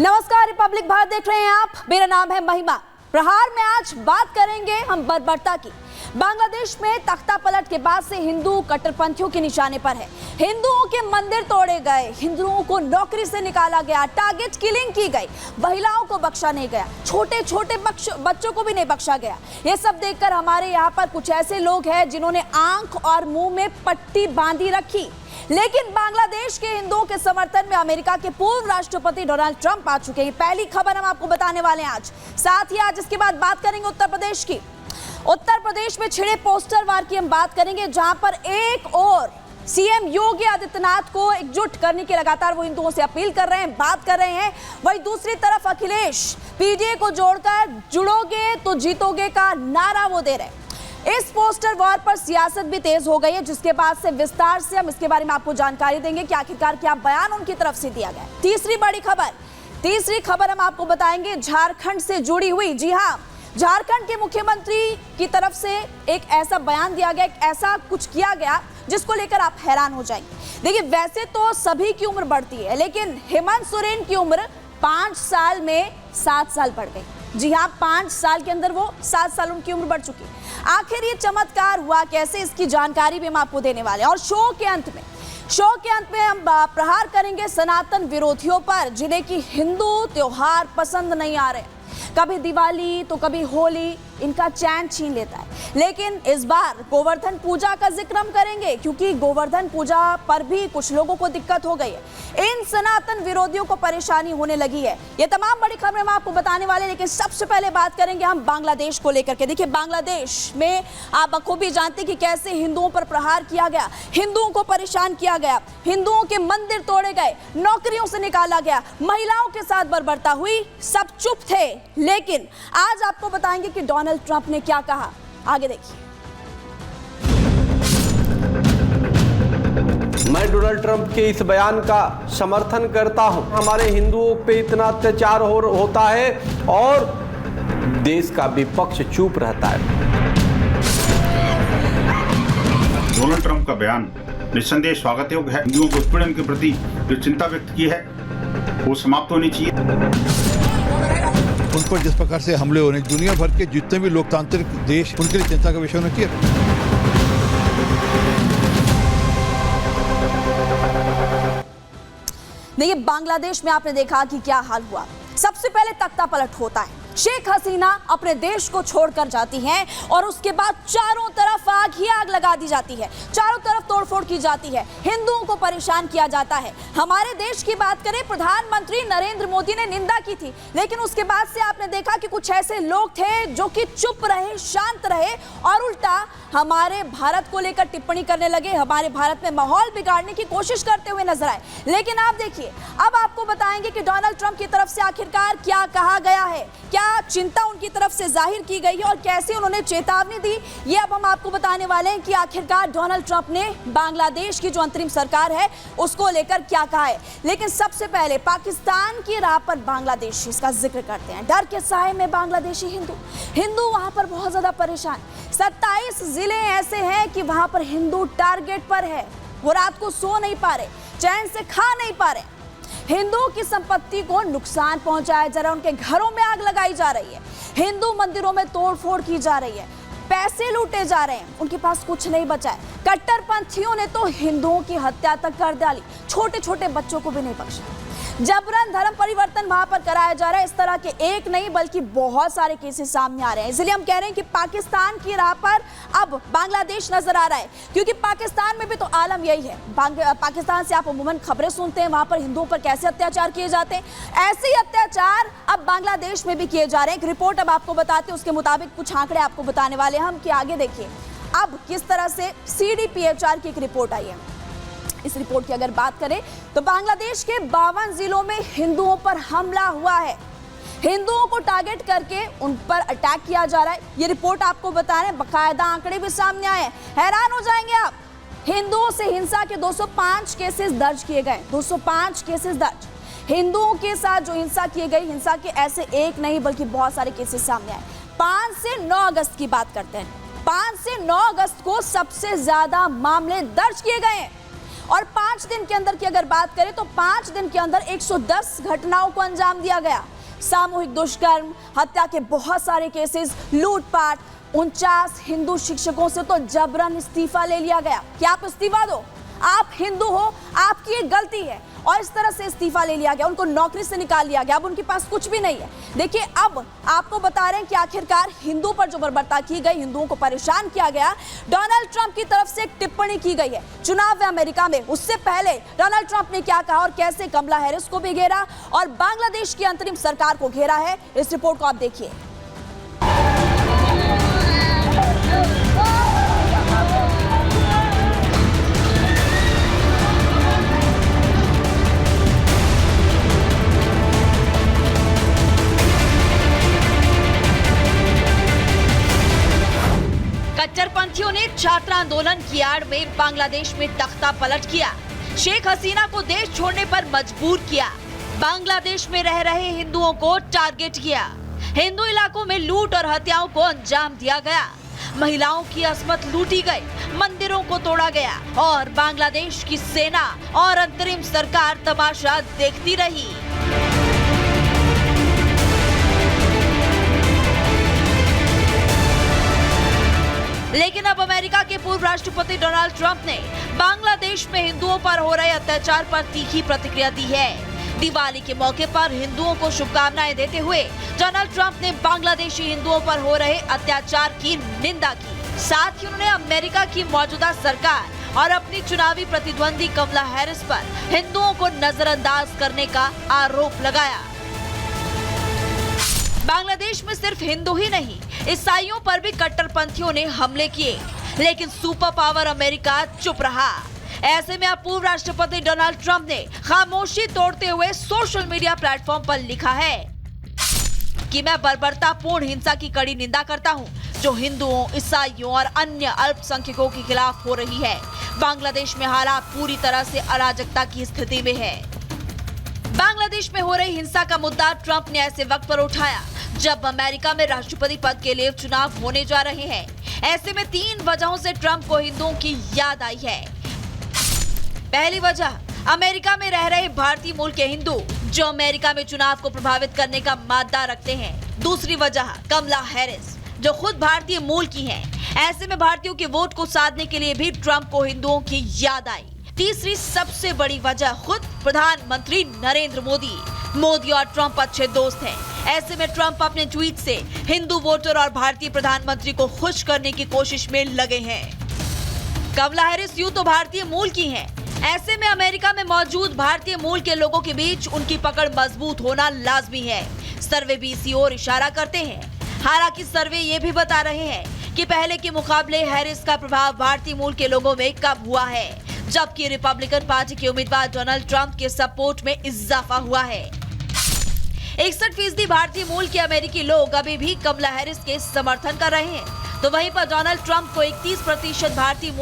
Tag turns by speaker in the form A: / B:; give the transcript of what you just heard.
A: नमस्कार, रिपब्लिक भारत देख रहे हैं आप। मेरा नाम है महिमा। प्रहार में आज बात करेंगे हम बर्बरता की। बांग्लादेश में तख्ता पलट के बाद से हिंदू कट्टरपंथियों के निशाने पर है। हिंदुओं के मंदिर तोड़े गए, हिंदुओं को नौकरी से निकाला गया, टारगेट किलिंग की गई, महिलाओं को बख्शा नहीं गया, छोटे छोटे बच्चों को भी नहीं बख्शा गया। ये सब देखकर हमारे यहाँ पर कुछ ऐसे लोग हैं जिन्होंने आंख और मुंह में पट्टी बांधी रखी। लेकिन बांग्लादेश के हिंदुओं के समर्थन में अमेरिका के पूर्व राष्ट्रपति डोनाल्ड ट्रंप आ चुके हैं। पहली खबर हम आपको बताने वाले हैं आज। साथ ही आज इसके बाद बात करेंगे उत्तर प्रदेश की। उत्तर प्रदेश में छिड़े पोस्टर वार की हम बात करेंगे, जहां पर एक और सीएम योगी आदित्यनाथ को एकजुट करने की लगातार वो हिंदुओं से अपील कर रहे हैं, बात कर रहे हैं। वहीं दूसरी तरफ अखिलेश पीडीए को जोड़कर जुड़ोगे तो जीतोगे का नारा वो दे रहे हैं। इस पोस्टर वॉर पर सियासत भी तेज हो गई है, जिसके बाद से विस्तार से हम इसके बारे में आपको जानकारी देंगे कि आखिरकार क्या बयान उनकी तरफ से दिया गया। तीसरी खबर हम आपको बताएंगे झारखंड से जुड़ी हुई। जी हां, झारखंड के मुख्यमंत्री की तरफ से एक ऐसा बयान दिया गया, एक ऐसा कुछ किया गया जिसको लेकर आप हैरान हो जाएंगे। देखिए, वैसे तो सभी की उम्र बढ़ती है, लेकिन हेमंत सोरेन की उम्र 5 साल में 7 साल बढ़ गई। जी हाँ, 5 साल के अंदर वो 7 साल उनकी उम्र बढ़ चुकी है। आखिर ये चमत्कार हुआ कैसे, इसकी जानकारी भी हम आपको देने वाले हैं। और शो के अंत में हम प्रहार करेंगे सनातन विरोधियों पर, जिन्हें कि हिंदू त्योहार पसंद नहीं आ रहे। कभी दिवाली तो कभी होली इनका चैन छीन लेता है। लेकिन इस बार गोवर्धन पूजा का जिक्र हम करेंगे, क्योंकि गोवर्धन पूजा पर भी कुछ लोगों को दिक्कत हो गई है। इन सनातन विरोधियों को परेशानी होने लगी है। ये तमाम बड़ी खबरें हम आपको बताने वाले हैं, लेकिन सबसे पहले बात करेंगे हम बांग्लादेश को लेकर के। देखिए, बांग्लादेश में आप बखूबी जानते कि कैसे हिंदुओं पर प्रहार किया गया, हिंदुओं को परेशान किया गया, हिंदुओं के मंदिर तोड़े गए, नौकरियों से निकाला गया, महिलाओं के साथ बर्बरता हुई। सब चुप थे, लेकिन आज आपको बताएंगे कि डोनाल्ड ट्रंप ने क्या कहा। आगे देखिए।
B: मैं डोनाल्ड ट्रंप के इस बयान का समर्थन करता हूं। हमारे हिंदुओं पे इतना अत्याचार होता है और देश का विपक्ष चुप रहता है।
C: डोनाल्ड ट्रंप का बयान निस्संदेह स्वागत योग्य है। हिंदुओं के उत्पीड़न के प्रति जो चिंता व्यक्त की है वो समाप्त होनी चाहिए।
D: उन पर जिस प्रकार से हमले हो रहे हैं, दुनिया भर के जितने भी लोकतांत्रिक देश, उनके लिए चिंता का विषय होना चाहिए।
A: देखिए, बांग्लादेश में आपने देखा कि क्या हाल हुआ। सबसे पहले तख्ता पलट होता है, शेख हसीना अपने देश को छोड़कर जाती हैं और उसके बाद चारों तरफ आग ही आग लगा दी जाती है, चारों तरफ तोड़फोड़ की जाती है, हिंदुओं को परेशान किया जाता है। हमारे देश की बात करें, प्रधानमंत्री नरेंद्र मोदी ने निंदा की थी, लेकिन उसके बाद से आपने देखा कि कुछ ऐसे लोग थे जो कि चुप रहे, शांत रहे और उल्टा हमारे भारत को लेकर टिप्पणी करने लगे, हमारे भारत में माहौल बिगाड़ने की कोशिश करते हुए नजर आए। लेकिन आप देखिए, अब आपको बताएंगे कि डोनाल्ड ट्रंप की तरफ से आखिरकार क्या कहा गया है, क्या चिंता उनकी तरफ से जाहिर की गई है और कैसे उन्होंने चेतावनी दी। ये अब हम आपको बताने वाले हैं कि आखिरकार डोनाल्ड ट्रंप ने बांग्लादेश की जो अंतरिम सरकार है उसको लेकर क्या कहा है। लेकिन सबसे पहले पाकिस्तान की राह पर बांग्लादेश, इसका जिक्र करते हैं। डर के साए में बांग्लादेशी हिंदू वहां पर बहुत ज्यादा परेशान। 27 जिले ऐसे हैं कि वहां पर हिंदू टारगेट पर है। वो रात को सो नहीं पा रहे, चैन से खा नहीं पा रहे। हिंदुओं की संपत्ति को नुकसान पहुंचाया जा रहा है, उनके घरों में आग लगाई जा रही है, हिंदू मंदिरों में तोड़फोड़ की जा रही है, पैसे लूटे जा रहे हैं, उनके पास कुछ नहीं बचा है। कट्टरपंथियों ने तो हिंदुओं की हत्या तक कर डाली, छोटे छोटे बच्चों को भी नहीं बख्शा। जबरन धर्म परिवर्तन वहां पर कराया जा रहा है। इस तरह के एक नहीं बल्कि बहुत सारे केसेस सामने आ रहे हैं। इसलिए हम कह रहे हैं कि पाकिस्तान की राह पर अब बांग्लादेश नजर आ रहा है, क्योंकि पाकिस्तान में भी तो आलम यही है। पाकिस्तान से आप अमूमन खबरें सुनते हैं, वहां पर हिंदुओं पर कैसे अत्याचार किए जाते हैं। ऐसे ही अत्याचार अब बांग्लादेश में भी किए जा रहे हैं। एक रिपोर्ट अब आपको बताते हैं, उसके मुताबिक कुछ आंकड़े आपको बताने वाले हम कि आगे देखिए अब किस तरह से CDPHR की एक रिपोर्ट आई है। इस रिपोर्ट की अगर बात करें तो बांग्लादेश के 52 जिलों में हिंदुओं पर हमला हुआ है। हिंदुओं को टारगेट करके उन पर अटैक किया जा रहा है। ये रिपोर्ट आपको बता रहे हैं, बाकायदा आंकड़े भी सामने आए हैं, हैरान हो जाएंगे आप। हिंदुओं से हिंसा के 205 केसेस दर्ज किए गए, 205 केसेस दर्ज। हिंदुओं के साथ जो हिंसा की गई, हिंसा के ऐसे एक नहीं बल्कि बहुत सारे केसेस सामने आए। 5 से 9 अगस्त की बात करते हैं। 5 से 9 अगस्त को सबसे ज्यादा मामले दर्ज किए गए हैं और 5 दिन के अंदर की अगर बात करें तो 5 दिन के अंदर 110 घटनाओं को अंजाम दिया गया। सामूहिक दुष्कर्म, हत्या के बहुत सारे केसेस, लूटपाट, 49 हिंदू शिक्षकों से तो जबरन इस्तीफा ले लिया गया कि आप इस्तीफा दो, आप हिंदू हो, आपकी ये गलती है, और इस तरह से इस्तीफा ले लिया गया, उनको नौकरी से निकाल लिया गया। अब उनके पास कुछ भी नहीं है। देखिए, अब आपको बता रहे हैं कि आखिरकार हिंदू पर जो बर्बरता की गई, हिंदुओं को परेशान किया गया, डोनाल्ड ट्रंप की तरफ से एक टिप्पणी की गई है चुनाव अमेरिका में। उससे पहले डोनाल्ड ट्रंप ने क्या कहा और कैसे कमला हैरिस को भी घेरा और बांग्लादेश की अंतरिम सरकार को घेरा है, इस रिपोर्ट को आप देखिए। कट्टरपंथियों ने छात्र आंदोलन की आड़ में बांग्लादेश में तख्ता पलट किया, शेख हसीना को देश छोड़ने पर मजबूर किया, बांग्लादेश में रह रहे हिंदुओं को टारगेट किया, हिंदू इलाकों में लूट और हत्याओं को अंजाम दिया गया, महिलाओं की अस्मत लूटी गई, मंदिरों को तोड़ा गया और बांग्लादेश की सेना और अंतरिम सरकार तमाशा देखती रही। लेकिन अब अमेरिका के पूर्व राष्ट्रपति डोनाल्ड ट्रंप ने बांग्लादेश में हिंदुओं पर हो रहे अत्याचार पर तीखी प्रतिक्रिया दी है। दिवाली के मौके पर हिंदुओं को शुभकामनाएं देते हुए डोनाल्ड ट्रंप ने बांग्लादेशी हिंदुओं पर हो रहे अत्याचार की निंदा की। साथ ही उन्होंने अमेरिका की मौजूदा सरकार और अपनी चुनावी प्रतिद्वंदी कमला हैरिस पर हिंदुओं को नजरअंदाज करने का आरोप लगाया। बांग्लादेश में सिर्फ हिंदू ही नहीं, ईसाइयों पर भी कट्टरपंथियों ने हमले किए, लेकिन सुपर पावर अमेरिका चुप रहा। ऐसे में अब पूर्व राष्ट्रपति डोनाल्ड ट्रंप ने खामोशी तोड़ते हुए सोशल मीडिया प्लेटफॉर्म पर लिखा है कि मैं बर्बरतापूर्ण हिंसा की कड़ी निंदा करता हूं, जो हिंदुओं, ईसाइयों और अन्य अल्पसंख्यकों के खिलाफ हो रही है। बांग्लादेश में हालात पूरी तरह से अराजकता की स्थिति में है। बांग्लादेश में हो रही हिंसा का मुद्दा ट्रंप ने ऐसे वक्त पर उठाया जब अमेरिका में राष्ट्रपति पद के लिए चुनाव होने जा रहे हैं। ऐसे में 3 वजहों से ट्रंप को हिंदुओं की याद आई है। पहली वजह, अमेरिका में रह रहे भारतीय मूल के हिंदू जो अमेरिका में चुनाव को प्रभावित करने का मादा रखते हैं। दूसरी वजह, कमला हैरिस जो खुद भारतीय मूल की हैं। ऐसे में भारतीयों के वोट को साधने के लिए भी ट्रंप को हिंदुओं की याद आई। तीसरी सबसे बड़ी वजह, खुद प्रधानमंत्री नरेंद्र मोदी और ट्रंप अच्छे दोस्त हैं। ऐसे में ट्रंप अपने ट्वीट से हिंदू वोटर और भारतीय प्रधानमंत्री को खुश करने की कोशिश में लगे हैं। कमला हैरिस यूं तो भारतीय मूल की हैं। ऐसे में अमेरिका में मौजूद भारतीय मूल के लोगों के बीच उनकी पकड़ मजबूत होना लाजमी है। सर्वे भी इसी ओर इशारा करते हैं। हालांकि सर्वे ये भी बता रहे हैं कि पहले के मुकाबले हैरिस का प्रभाव भारतीय मूल के लोगों में कम हुआ है, जबकि रिपब्लिकन पार्टी के उम्मीदवार डोनाल्ड ट्रंप के सपोर्ट में इजाफा हुआ है। 61% भारतीय मूल के अमेरिकी लोग अभी भी कमला हैरिस के समर्थन कर रहे हैं, तो वहीं पर डोनाल्ड ट्रंप को 31% भारतीय